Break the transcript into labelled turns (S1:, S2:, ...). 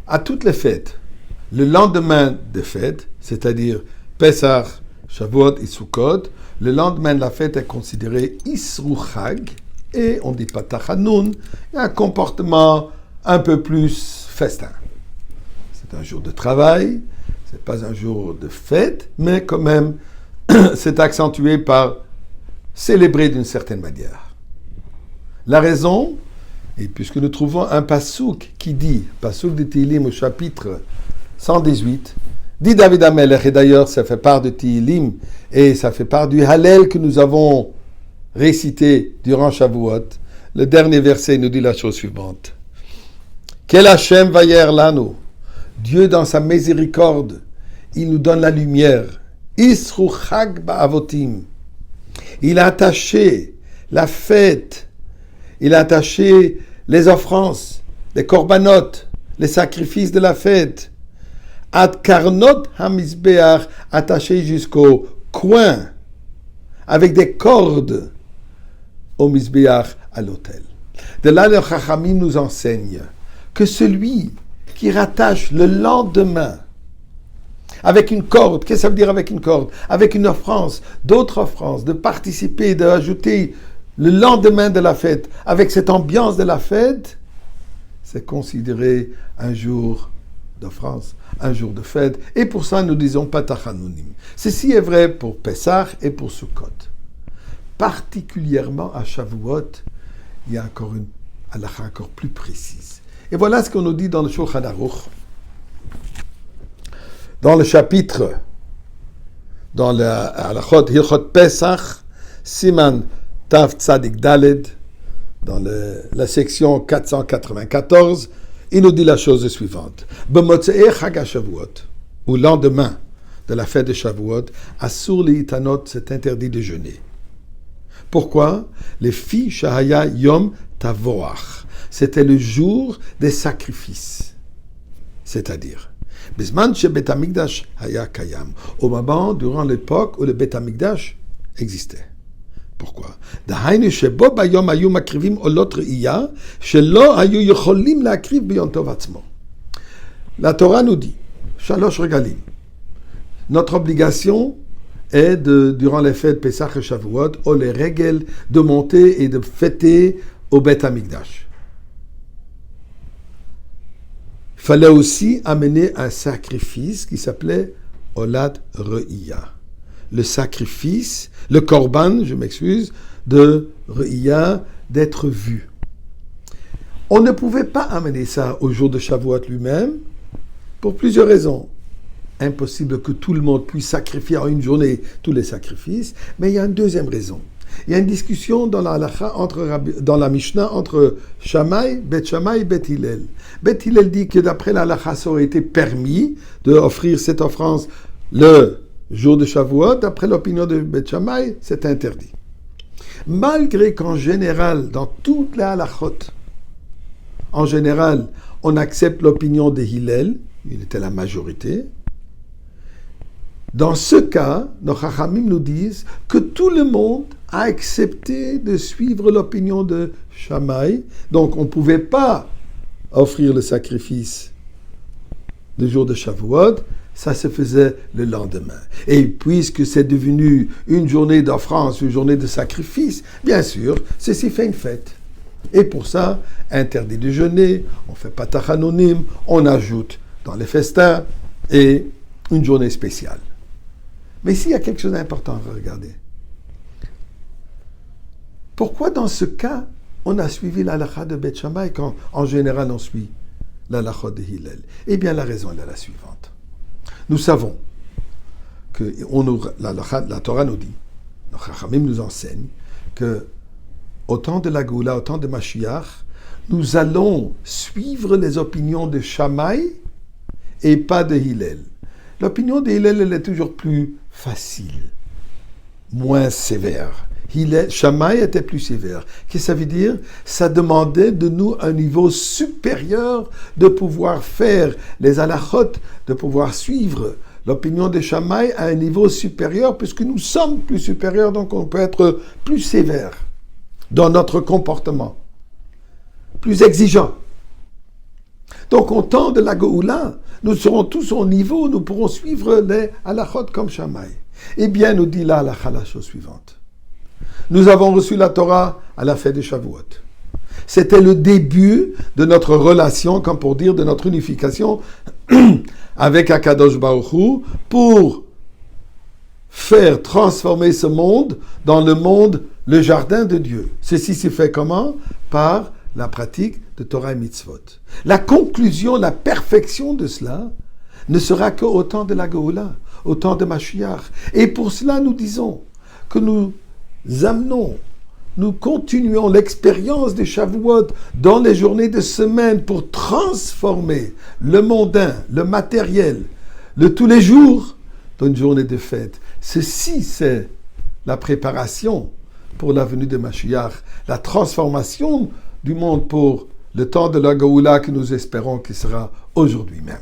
S1: à toutes les fêtes, le lendemain des fêtes, c'est-à-dire Pesach, Shavuot et Sukkot, le lendemain de la fête est considéré Isru Chag, et on dit pas Tachanun, il y a un comportement un peu plus festin. C'est un jour de travail, c'est pas un jour de fête, mais quand même, c'est accentué par célébrer d'une certaine manière. La raison, et puisque nous trouvons un pasouk qui dit, pasouk de Tehillim au chapitre 118, dit David HaMelech, et d'ailleurs ça fait part de Tehillim, et ça fait part du Hallel que nous avons récité durant Shavuot. Le dernier verset nous dit la chose suivante. Quel Hashem vayer lanu, Dieu dans sa miséricorde, il nous donne la lumière. Isru Chag ba'avotim. Il a attaché la fête, il a attaché les offranses, les korbanot, les sacrifices de la fête. Ad karnot hamizbeach, attaché jusqu'au coin, avec des cordes au mizbeach, à l'autel. De là, le Chachamim nous enseigne que celui qui rattache le lendemain avec une corde, qu'est-ce que ça veut dire avec une corde? Avec une offrande, d'autres offrandes, de participer, d'ajouter le lendemain de la fête, avec cette ambiance de la fête, c'est considéré un jour d'offrande, un jour de fête, et pour ça nous disons pas Tachanunim. Ceci est vrai pour Pesach et pour Sukkot. Particulièrement à Shavuot, il y a encore une halakha encore plus précise. Et voilà ce qu'on nous dit dans le Shulchan Aruch. Dans le chapitre, dans le halachot Hilchot Pesach, Siman Tav Tzadik Daled, dans la section 494, il nous dit la chose suivante. B'motzei Chag HaShavuot, au lendemain de la fête de Shavuot, Asur Li'itanot, c'est interdit de jeûner. Pourquoi? Les filles Shahaya Yom Tavoach, c'était le jour des sacrifices. C'est-à-dire, Bisman she Bet Hamikdash haya kayam, au moment, durant l'époque où le Bet Hamikdash existait. Pourquoi? Dahainu shebo bayom hayu makrivim olot reiya, shelo hayu yecholim laakriv biyom tov atzmo. La Torah nous dit, Shalosh regalim, notre obligation est durant les fêtes Pesach et Shavuot, ou les règles de monter et de fêter au Bet Hamikdash. Il fallait aussi amener un sacrifice qui s'appelait Olat Reiya. Le sacrifice, le korban, je m'excuse, de Reiya, d'être vu. On ne pouvait pas amener ça au jour de Shavuot lui-même, pour plusieurs raisons. Impossible que tout le monde puisse sacrifier en une journée tous les sacrifices, mais il y a une deuxième raison. Il y a une discussion dans la halakha dans la Mishnah entre Shammai, Bet Shammai et Bet Hillel. Bet Hillel dit que d'après la halakha, ça aurait été permis d'offrir cette offrande le jour de Shavuot. D'après l'opinion de Bet Shammai, c'est interdit. Malgré qu'en général, dans toutes les halakhot, en général, on accepte l'opinion de Hillel, il était la majorité. Dans ce cas, nos Chachamim nous disent que tout le monde a accepté de suivre l'opinion de Shammai. Donc, on ne pouvait pas offrir le sacrifice le jour de Shavuot. Ça se faisait le lendemain. Et puisque c'est devenu une journée d'offrande, une journée de sacrifice, bien sûr, ceci fait une fête. Et pour ça, interdit de jeûner, on ne fait pas Tachanunim, on ajoute dans les festins et une journée spéciale. Mais ici, il y a quelque chose d'important à regarder. Pourquoi dans ce cas, on a suivi l'halakha de Bet Shammai quand en général on suit l'halakha de Hillel? Eh bien, la raison est la suivante. Nous savons que la Torah nous dit, le Chachamim nous enseigne, que au temps de la Goula, au temps de Mashiach, nous allons suivre les opinions de Shammai et pas de Hillel. L'opinion de Hillel, elle est toujours plus facile, moins sévère. Shammai était plus sévère. Qu'est-ce que ça veut dire? Ça demandait de nous un niveau supérieur de pouvoir faire les halachot, de pouvoir suivre l'opinion de Shammai à un niveau supérieur, puisque nous sommes plus supérieurs, donc on peut être plus sévère dans notre comportement, plus exigeant. Donc, au temps de la Géoula, nous serons tous au niveau, nous pourrons suivre les halachot comme Shammai. Eh bien, nous dit la halakha la chose suivante. Nous avons reçu la Torah à la fête de Shavuot. C'était le début de notre relation, comme pour dire, de notre unification avec Akadosh Baruch Hu, pour faire transformer ce monde dans le monde, le jardin de Dieu. Ceci s'est fait comment? Par la pratique de Torah et Mitzvot. La conclusion, la perfection de cela ne sera qu'au temps de la Géoula, au temps de Mashiach. Et pour cela, nous disons que nous amenons, nous continuons l'expérience des Shavuot dans les journées de semaine pour transformer le mondain, le matériel, le tous les jours dans une journée de fête. Ceci, c'est la préparation pour la venue de Mashiach, la transformation du monde pour le temps de la Géoula que nous espérons qu'il sera aujourd'hui même.